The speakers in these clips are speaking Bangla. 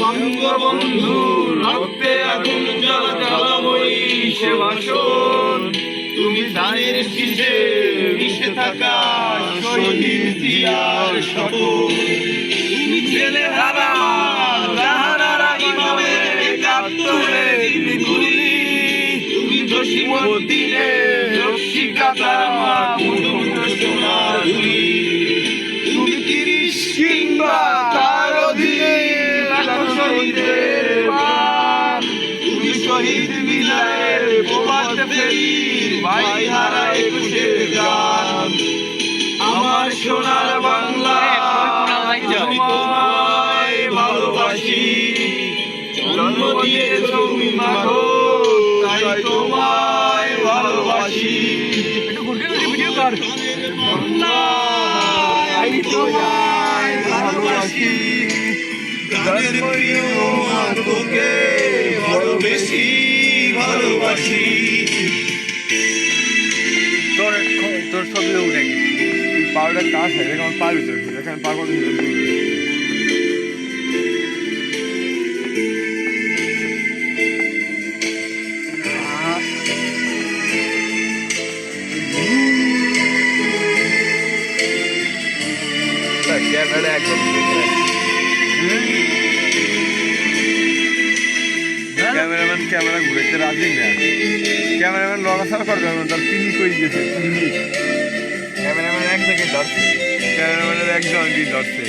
বঙ্গবন্ধু রক্তে আগুন জ্বালা জ্বালাময়ী সে ভাষণ, তুমি ধানের শীষে মিশে থাকা শহীদ জিয়ার শপথ, তুমি ছেলে হারা জাহানারা ইমামের একাত্তরে গুলি, তুমি জসীমউদ্দিনে রক্ষিকাতা মুঠোমুঠ সোনার গুলি, তুমি ৩০ কিংবা তার অধীনে শহীদের পার, তুমি শহীদ বিজয়ের প্রভাত ফেরি ভাই হারা ২১-এর গান। আমার সোনার বাংলা আমি তোমায় ভালোবাসি, জন্ম দিয়েছ তুমি মাগো তাই তোমায় ভালোবাসি, বাংলা আমি তোমায় ভালোবাসি, গানের প্রিয় তোকে বড় বেশি ভালোবাসি। তোর ছবি উঠে পাউডার কাজ হয় আমার পা ভিতরে এখানে পা করতে ক্যামেরা একদম ক্যামেরাম্যান ক্যামেরা ঘুরেতে রাজি না, ক্যামেরাম্যান লড়াছাড়া করবে না, তার পিনিক হয়ে গেছে পিনিক। ক্যামেরাম্যান এক জায়গায় ধরছে, ক্যামেরাম্যানের এক জায়গায় ধরছে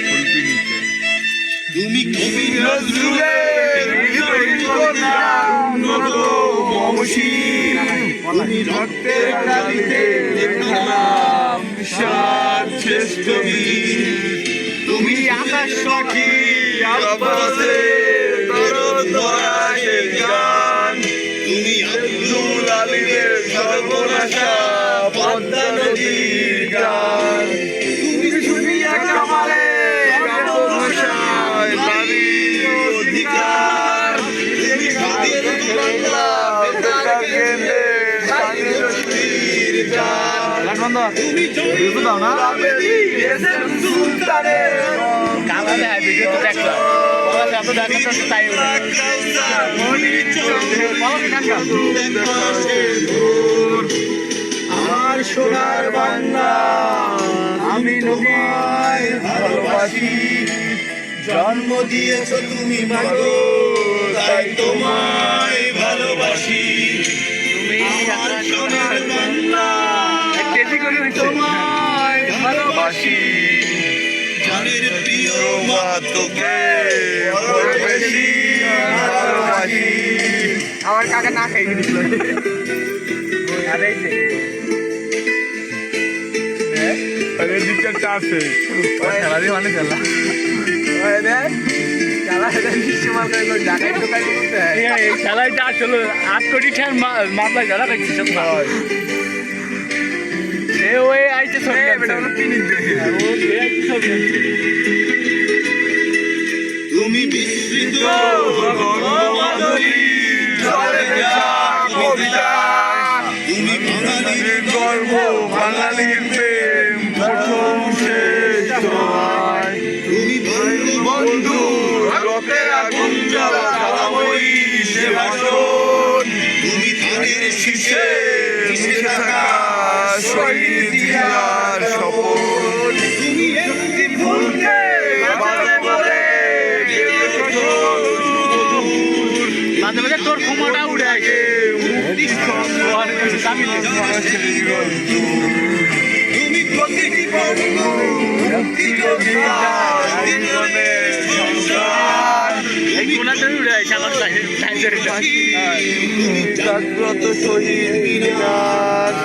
ফুল পিনিকে। তুমি কবি নজরুলের বিজয়ী কন্যা মতো মমশীল, তুমি রক্তের কালিতে দেখলাম সার শ্রেষ্ঠ বীর, তুমি আকাশ সখী আব্বাসে দরদরাশের গান, তুমি আব্দুল আলীমের সর্বনাশা পদ্মা নদীর গান, তুমি সুফিয়া কামালের ভাষায় নারীর অধিকার, তুমি খাদির বাংলা বেতার কেন্দ্রের স্বাধীনতার গান, তুমি জয়নুল আবেদীন এসএম সুলতানের কালারে ভিডিও দেখলাম তাই আমার সোনার বাংলা আমি তোমায় ভালোবাসি, জন্ম দিয়েছ তুমি মাগো তাই তোমায় ভালোবাসি, আমার সোনার বাংলা তোমায় ভালোবাসি, জানের প্রিয় মা তোকে বড় বেশি ভালোবাসি। আমার কাকা না খাইয়ে দিল আছে খেলা দিয়ে মানে খেলা এই খেলাটা আসলে ৮ কোটি টাকার মামলায় যারা দেখছি সে ওই আইতে তুমি বিস্মৃত তুমি বাঙালির গর্ব বাঙালির প্রেম প্রথম শেষ, তুমি বন্ধু রক্তে আগুন জ্বালা জ্বালাময়ী সে ভাষণ, তুমি ধানের শীষে মিশে থাকা শহীদ জিয়ার শপথ, তুমি একটি ফুলকে বাজারে বলে মাঝে মাঝে তোর ক্ষমতা উড়ে আসে তুমি প্রতিটি বন্ধু জাগ্রত শহীদ মিনার,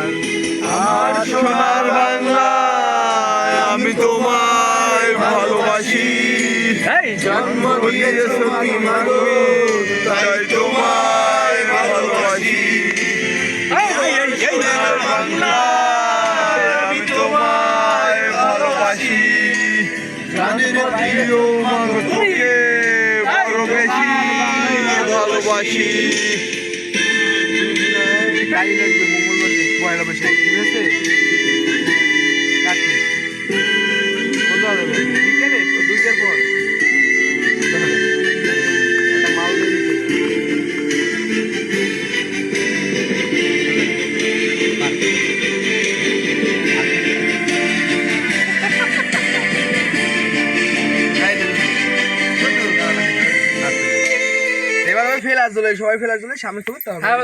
আমার সোনার বাংলা আমি তোমায় ভালোবাসি, জন্ম দিয়েছ তুমি মাগো তাই তোমায় ভালোবাসি, বাংলা আমি তোমায় ভালোবাসি, জানের প্রিয় মাগো তোকে বড় বেশি ভালোবাসি। গাড়ি লাগবে মঙ্গলবার দিন পয়লা বৈশাখ ঠিক আছে কাটি কত হবে বিকেলে 2টার পর একটা মাল দিয়ে দিতে এবার ফেলার জন্য সবাই ফেলার জন্য সামনে তো হ্যাঁ